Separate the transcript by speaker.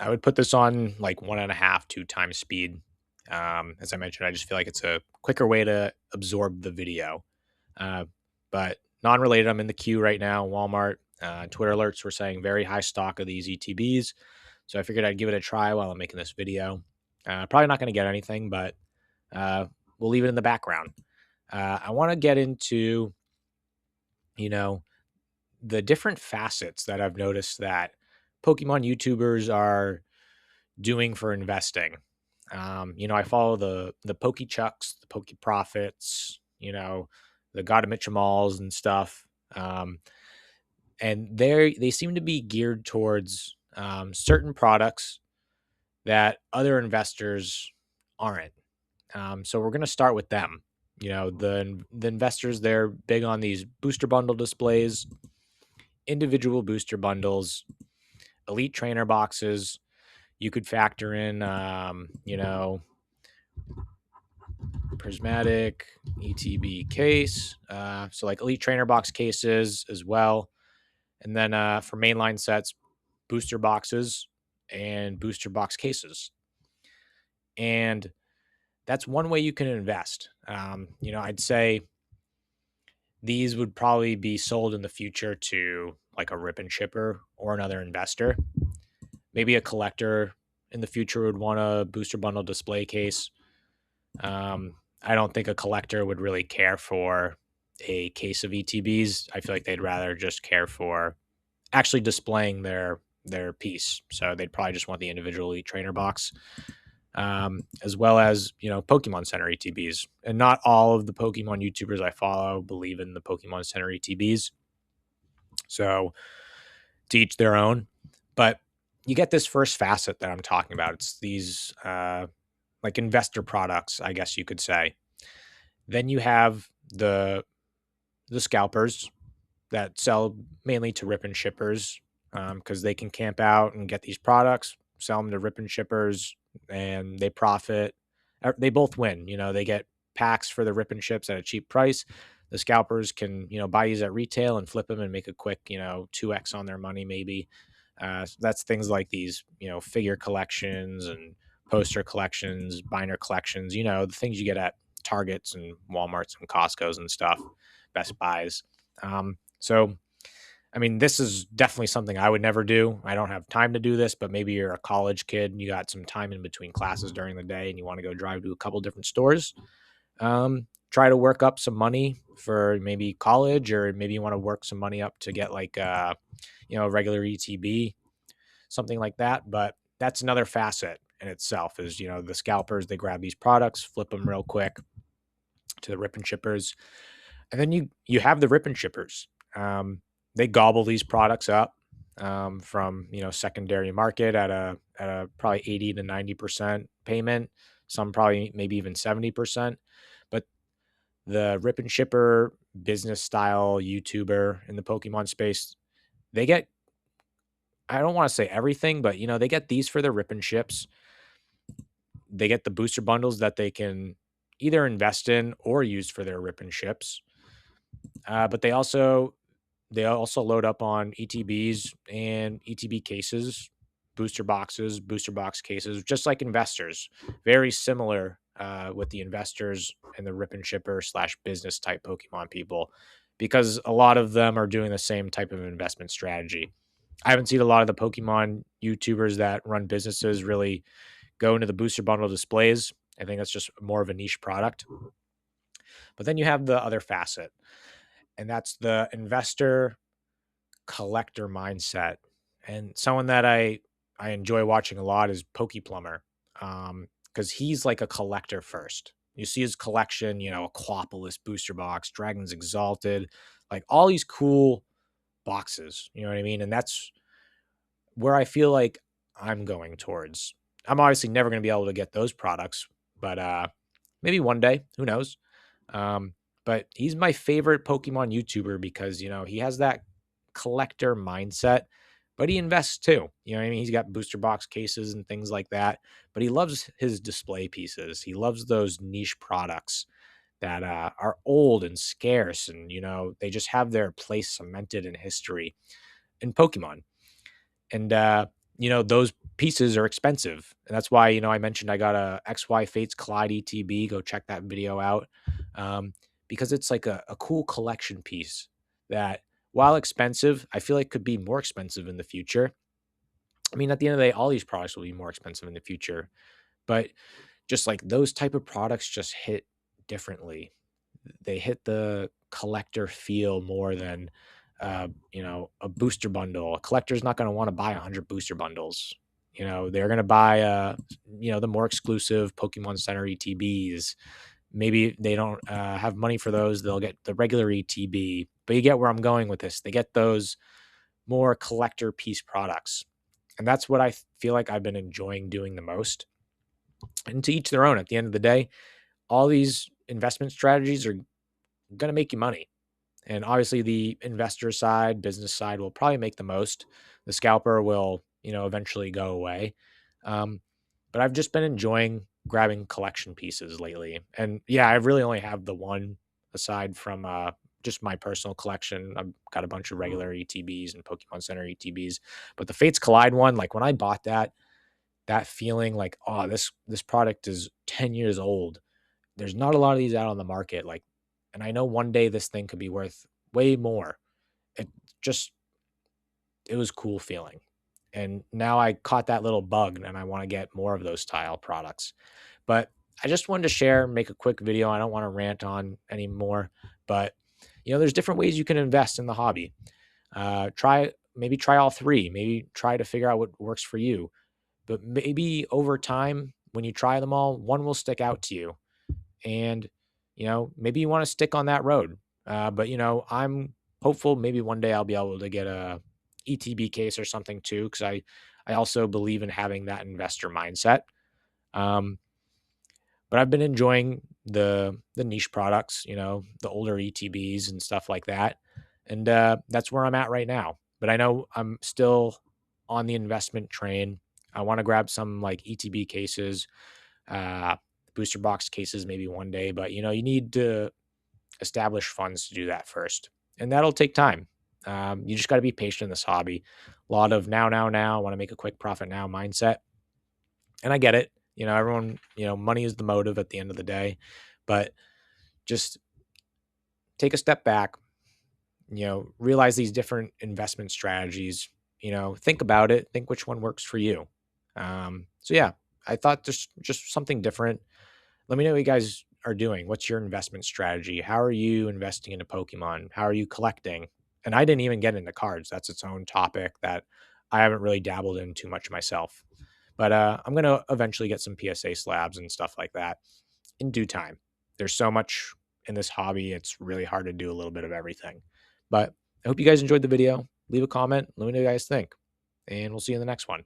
Speaker 1: I would put this on like 1.5, 2 times speed. As I mentioned, I just feel like it's a quicker way to absorb the video. Uh, but non-related, I'm in the queue right now, Walmart. Twitter alerts were saying very high stock of these ETBs. So I figured I'd give it a try while I'm making this video. Probably not going to get anything, but we'll leave it in the background. I want to get into, you know, the different facets that I've noticed that Pokemon YouTubers are doing for investing. I follow the Pokechucks, the Poke Profits, the God of Mitchamals and stuff. And they seem to be geared towards certain products that other investors aren't. So we're going to start with them. The investors, they're big on these booster bundle displays, individual booster bundles, elite trainer boxes. You could factor in, prismatic ETB case. So like elite trainer box cases as well. And then for mainline sets, booster boxes and booster box cases. And that's one way you can invest. I'd say these would probably be sold in the future to like a rip and shipper or another investor. Maybe a collector in the future would want a booster bundle display case. I don't think a collector would really care for a case of ETBs. I feel like they'd rather just care for actually displaying their piece. So they'd probably just want the individual elite trainer box, as well as Pokemon Center ETBs. And not all of the Pokemon YouTubers I follow believe in the Pokemon Center ETBs. So to each their own. But you get this first facet that I'm talking about. It's these like investor products, I guess you could say. Then you have the scalpers that sell mainly to rip and shippers, because they can camp out and get these products, sell them to rip and shippers, and they profit. They both win. They get packs for the rip and ships at a cheap price. The scalpers can buy these at retail and flip them and make a quick 2x on their money maybe. So that's things like these figure collections and poster collections, binder collections. The things you get at Targets and Walmarts and Costco's and stuff, Best Buys. So, I mean, this is definitely something I would never do. I don't have time to do this, but maybe you're a college kid and you got some time in between classes during the day and you want to go drive to a couple different stores. Try to work up some money for maybe college, or maybe you want to work some money up to get like a regular ETB, something like that. But that's another facet in itself is, the scalpers, they grab these products, flip them real quick to the rip and shippers. And then you have the rip and shippers. They gobble these products up from secondary market at a probably 80 to 90% payment. Some probably maybe even 70%. But the rip and shipper business style YouTuber in the Pokemon space, they get, I don't want to say everything, but they get these for their rip and ships. They get the booster bundles that they can either invest in or use for their rip and ships. But they also load up on ETBs and ETB cases, booster boxes, booster box cases, just like investors. Very similar with the investors and the rip and shipper / business type Pokemon people, because a lot of them are doing the same type of investment strategy. I haven't seen a lot of the Pokemon YouTubers that run businesses really go into the booster bundle displays. I think that's just more of a niche product. But then you have the other facet, and that's the investor collector mindset. And someone that I enjoy watching a lot is Plumber, because he's like a collector first. You see his collection, Aquapolis booster box, Dragons Exalted, like all these cool boxes. You know what I mean? And that's where I feel like I'm going towards. I'm obviously never going to be able to get those products, but maybe one day, who knows? But he's my favorite Pokemon YouTuber because, he has that collector mindset, but he invests too. You know what I mean? He's got booster box cases and things like that, but he loves his display pieces. He loves those niche products that are old and scarce, and, they just have their place cemented in history in Pokemon. And those pieces are expensive. And that's why, I mentioned I got a XY Fates Collide ETB. Go check that video out. Because it's like a cool collection piece that, while expensive, I feel like could be more expensive in the future. I mean, at the end of the day, all these products will be more expensive in the future, but just like those type of products just hit differently. They hit the collector feel more than a booster bundle. A collector's not going to want to buy 100 booster bundles. They're going to buy the more exclusive Pokemon Center ETBs. Maybe they don't have money for those. They'll get the regular ETB. But you get where I'm going with this. They get those more collector piece products. And that's what I feel like I've been enjoying doing the most. And to each their own. At the end of the day, all these investment strategies are going to make you money. And obviously, the investor side, business side will probably make the most. The scalper will, eventually go away. Um, but I've just been enjoying grabbing collection pieces lately. And yeah, I really only have the one aside from just my personal collection. I've got a bunch of regular ETBs and Pokemon Center ETBs. But the Fates Collide one, like when I bought that feeling like, oh, this product is 10 years old. There's not a lot of these out on the market. Like, and I know one day this thing could be worth way more. It just, it was cool feeling. And now I caught that little bug and I want to get more of those style products. But I just wanted to share, make a quick video. I don't want to rant on anymore, but there's different ways you can invest in the hobby. Try all three, maybe try to figure out what works for you. But maybe over time, when you try them all, one will stick out to you. And, maybe you want to stick on that road. But, I'm hopeful maybe one day I'll be able to get a ETB case or something too, because I also believe in having that investor mindset. Um, but I've been enjoying the niche products, the older ETBs and stuff like that. And that's where I'm at right now. But I know I'm still on the investment train. I want to grab some like ETB cases, uh, booster box cases maybe one day, but you need to establish funds to do that first. And that'll take time. You just got to be patient in this hobby. A lot of now, I want to make a quick profit now mindset. And I get it. Everyone, money is the motive at the end of the day, but just take a step back, realize these different investment strategies, think about it, think which one works for you. So yeah, I thought just something different. Let me know what you guys are doing. What's your investment strategy? How are you investing into Pokemon? How are you collecting? And I didn't even get into cards. That's its own topic that I haven't really dabbled in too much myself. But I'm going to eventually get some PSA slabs and stuff like that in due time. There's so much in this hobby. It's really hard to do a little bit of everything. But I hope you guys enjoyed the video. Leave a comment. Let me know what you guys think. And we'll see you in the next one.